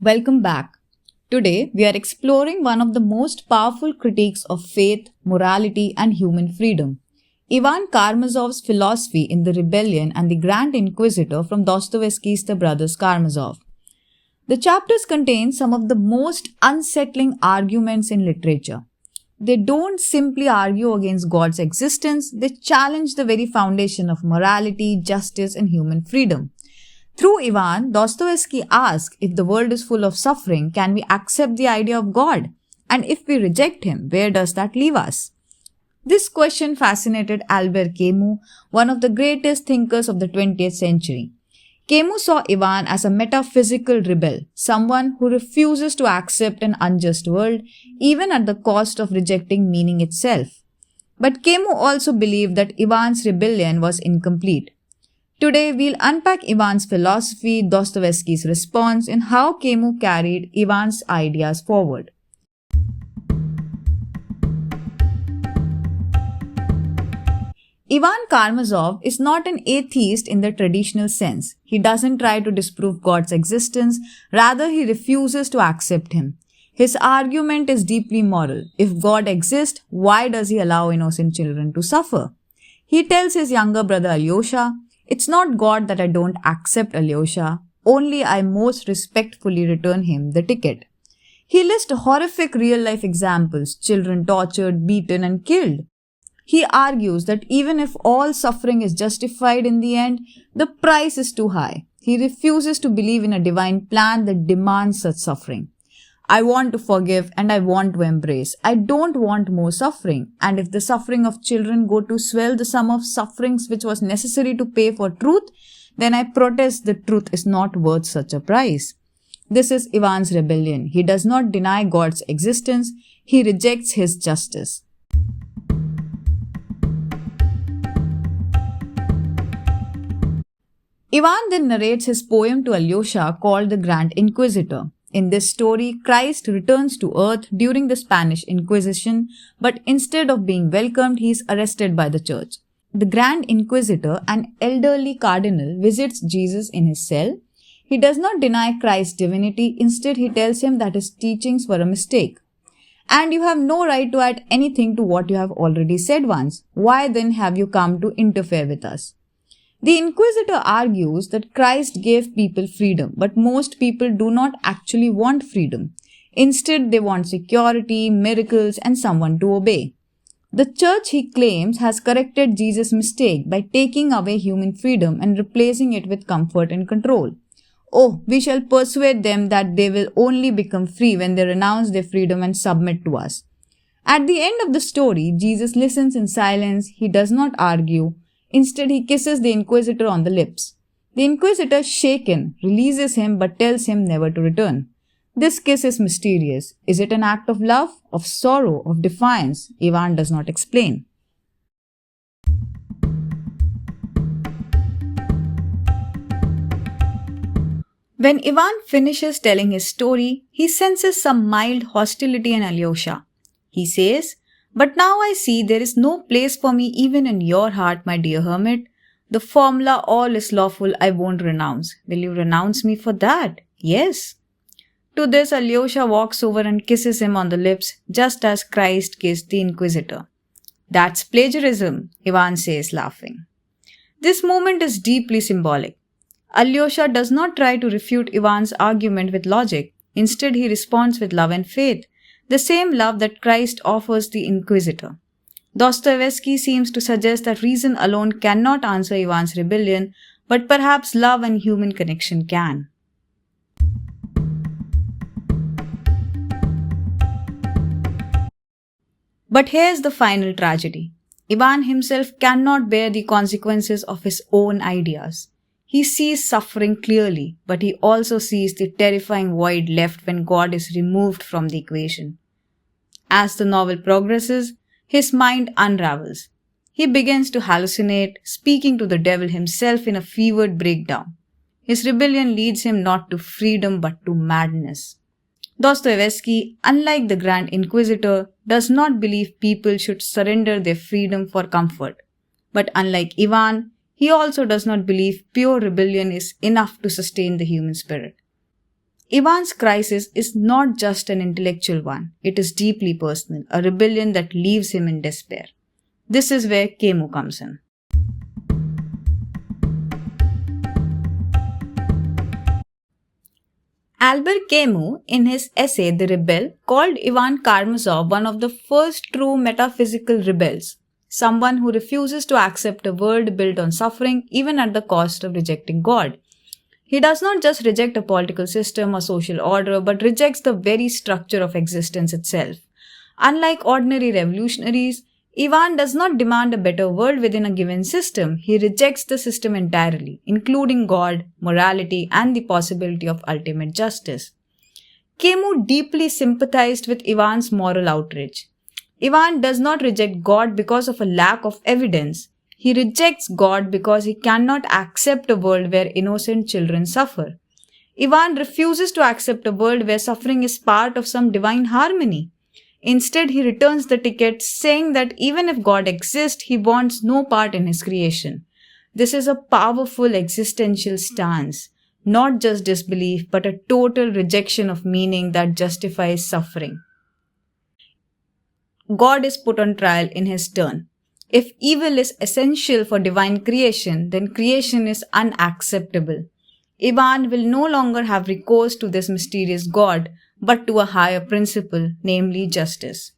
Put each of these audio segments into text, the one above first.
Welcome back. Today, we are exploring one of the most powerful critiques of faith, morality, and human freedom. Ivan Karamazov's philosophy in The Rebellion and the Grand Inquisitor from Dostoevsky's The Brothers Karamazov. The chapters contain some of the most unsettling arguments in literature. They don't simply argue against God's existence, they challenge the very foundation of morality, justice, and human freedom. Through Ivan, Dostoevsky asks, if the world is full of suffering, can we accept the idea of God? And if we reject him, where does that leave us? This question fascinated Albert Camus, one of the greatest thinkers of the 20th century. Camus saw Ivan as a metaphysical rebel, someone who refuses to accept an unjust world, even at the cost of rejecting meaning itself. But Camus also believed that Ivan's rebellion was incomplete. Today, we'll unpack Ivan's philosophy, Dostoevsky's response, and how Camus carried Ivan's ideas forward. Ivan Karamazov is not an atheist in the traditional sense. He doesn't try to disprove God's existence, rather he refuses to accept him. His argument is deeply moral. If God exists, why does he allow innocent children to suffer? He tells his younger brother Alyosha, "It's not God that I don't accept, Alyosha. Only I most respectfully return him the ticket." He lists horrific real-life examples, children tortured, beaten, and killed. He argues that even if all suffering is justified in the end, the price is too high. He refuses to believe in a divine plan that demands such suffering. "I want to forgive and I want to embrace. I don't want more suffering. And if the suffering of children go to swell the sum of sufferings which was necessary to pay for truth, then I protest the truth is not worth such a price." This is Ivan's rebellion. He does not deny God's existence. He rejects his justice. Ivan then narrates his poem to Alyosha called The Grand Inquisitor. In this story, Christ returns to earth during the Spanish Inquisition, but instead of being welcomed, he is arrested by the church. The Grand Inquisitor, an elderly cardinal, visits Jesus in his cell. He does not deny Christ's divinity, instead he tells him that his teachings were a mistake. "And you have no right to add anything to what you have already said once. Why then have you come to interfere with us?" The Inquisitor argues that Christ gave people freedom, but most people do not actually want freedom. Instead, they want security, miracles, and someone to obey. The church, he claims, has corrected Jesus' mistake by taking away human freedom and replacing it with comfort and control. "Oh, we shall persuade them that they will only become free when they renounce their freedom and submit to us." At the end of the story, Jesus listens in silence. He does not argue. Instead, he kisses the Inquisitor on the lips. The Inquisitor, shaken, releases him but tells him never to return. This kiss is mysterious. Is it an act of love, of sorrow, of defiance? Ivan does not explain. When Ivan finishes telling his story, he senses some mild hostility in Alyosha. He says, "But now I see there is no place for me even in your heart, my dear hermit. The formula 'all is lawful' I won't renounce. Will you renounce me for that?" "Yes." To this, Alyosha walks over and kisses him on the lips, just as Christ kissed the Inquisitor. "That's plagiarism," Ivan says, laughing. This moment is deeply symbolic. Alyosha does not try to refute Ivan's argument with logic. Instead, he responds with love and faith, the same love that Christ offers the Inquisitor. Dostoevsky seems to suggest that reason alone cannot answer Ivan's rebellion, but perhaps love and human connection can. But here's the final tragedy. Ivan himself cannot bear the consequences of his own ideas. He sees suffering clearly, but he also sees the terrifying void left when God is removed from the equation. As the novel progresses, his mind unravels. He begins to hallucinate, speaking to the devil himself in a fevered breakdown. His rebellion leads him not to freedom but to madness. Dostoevsky, unlike the Grand Inquisitor, does not believe people should surrender their freedom for comfort. But unlike Ivan, he also does not believe pure rebellion is enough to sustain the human spirit. Ivan's crisis is not just an intellectual one, it is deeply personal, a rebellion that leaves him in despair. This is where Camus comes in. Albert Camus, in his essay The Rebel, called Ivan Karamazov one of the first true metaphysical rebels, someone who refuses to accept a world built on suffering even at the cost of rejecting God. He does not just reject a political system or social order, but rejects the very structure of existence itself. Unlike ordinary revolutionaries, Ivan does not demand a better world within a given system. He rejects the system entirely, including God, morality, and the possibility of ultimate justice. Camus deeply sympathized with Ivan's moral outrage. Ivan does not reject God because of a lack of evidence. He rejects God because he cannot accept a world where innocent children suffer. Ivan refuses to accept a world where suffering is part of some divine harmony. Instead, he returns the ticket, saying that even if God exists, he wants no part in his creation. This is a powerful existential stance, not just disbelief, but a total rejection of meaning that justifies suffering. God is put on trial in his turn. If evil is essential for divine creation, then creation is unacceptable. Ivan will no longer have recourse to this mysterious God, but to a higher principle, namely justice.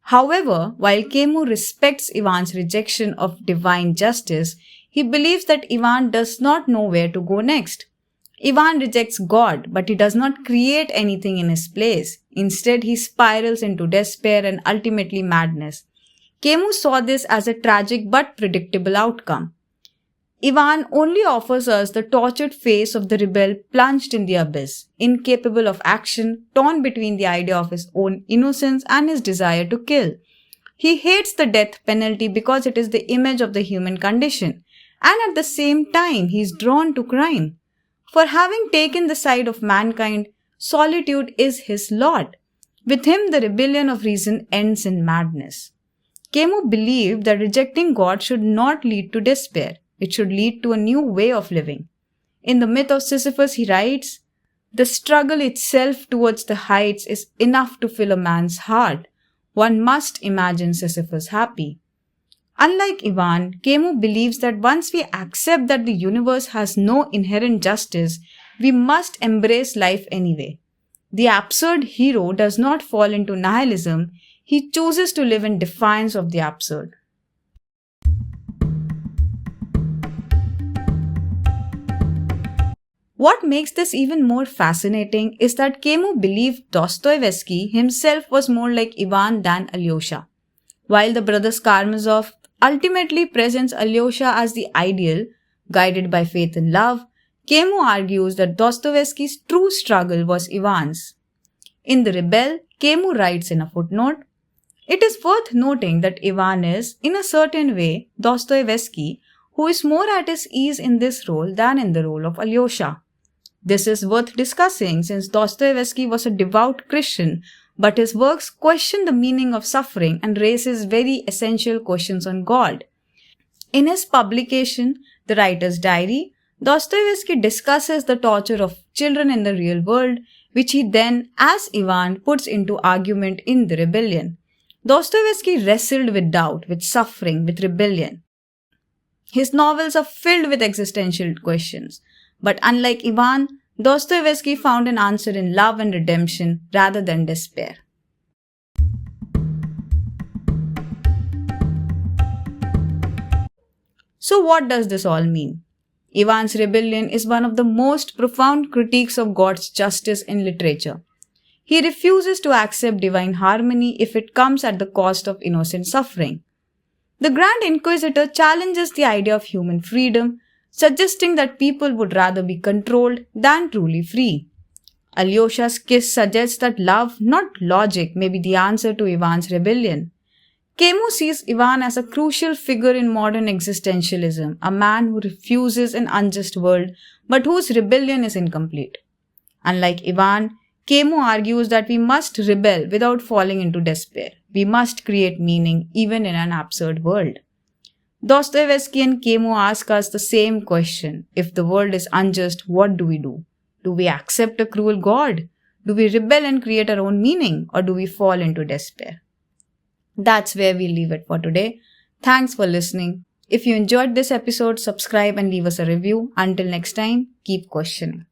However, while Camus respects Ivan's rejection of divine justice, he believes that Ivan does not know where to go next. Ivan rejects God, but he does not create anything in his place. Instead, he spirals into despair and ultimately madness. Camus saw this as a tragic but predictable outcome. Ivan only offers us the tortured face of the rebel plunged in the abyss, incapable of action, torn between the idea of his own innocence and his desire to kill. He hates the death penalty because it is the image of the human condition, and at the same time he is drawn to crime. For having taken the side of mankind, solitude is his lot. With him, the rebellion of reason ends in madness. Camus believed that rejecting God should not lead to despair. It should lead to a new way of living. In the myth of Sisyphus, he writes, "The struggle itself towards the heights is enough to fill a man's heart. One must imagine Sisyphus happy." Unlike Ivan, Camus believes that once we accept that the universe has no inherent justice, we must embrace life anyway. The absurd hero does not fall into nihilism, he chooses to live in defiance of the absurd. What makes this even more fascinating is that Camus believed Dostoevsky himself was more like Ivan than Alyosha. While the brothers Karamazov ultimately presents Alyosha as the ideal, guided by faith and love, Camus argues that Dostoevsky's true struggle was Ivan's. In The Rebel, Camus writes in a footnote, "It is worth noting that Ivan is, in a certain way, Dostoevsky, who is more at his ease in this role than in the role of Alyosha. This is worth discussing since Dostoevsky was a devout Christian, but his works question the meaning of suffering and raises very essential questions on God. In his publication, The Writer's Diary, Dostoevsky discusses the torture of children in the real world, which he then, as Ivan, puts into argument in The Rebellion. Dostoevsky wrestled with doubt, with suffering, with rebellion. His novels are filled with existential questions. But unlike Ivan, Dostoevsky found an answer in love and redemption rather than despair. So what does this all mean? Ivan's Rebellion is one of the most profound critiques of God's justice in literature. He refuses to accept divine harmony if it comes at the cost of innocent suffering. The Grand Inquisitor challenges the idea of human freedom, suggesting that people would rather be controlled than truly free. Alyosha's kiss suggests that love, not logic, may be the answer to Ivan's rebellion. Camus sees Ivan as a crucial figure in modern existentialism, a man who refuses an unjust world but whose rebellion is incomplete. Unlike Ivan, Camus argues that we must rebel without falling into despair. We must create meaning even in an absurd world. Dostoevsky and Camus ask us the same question. If the world is unjust, what do we do? Do we accept a cruel God? Do we rebel and create our own meaning, or do we fall into despair? That's where we leave it for today. Thanks for listening. If you enjoyed this episode, subscribe and leave us a review. Until next time, keep questioning.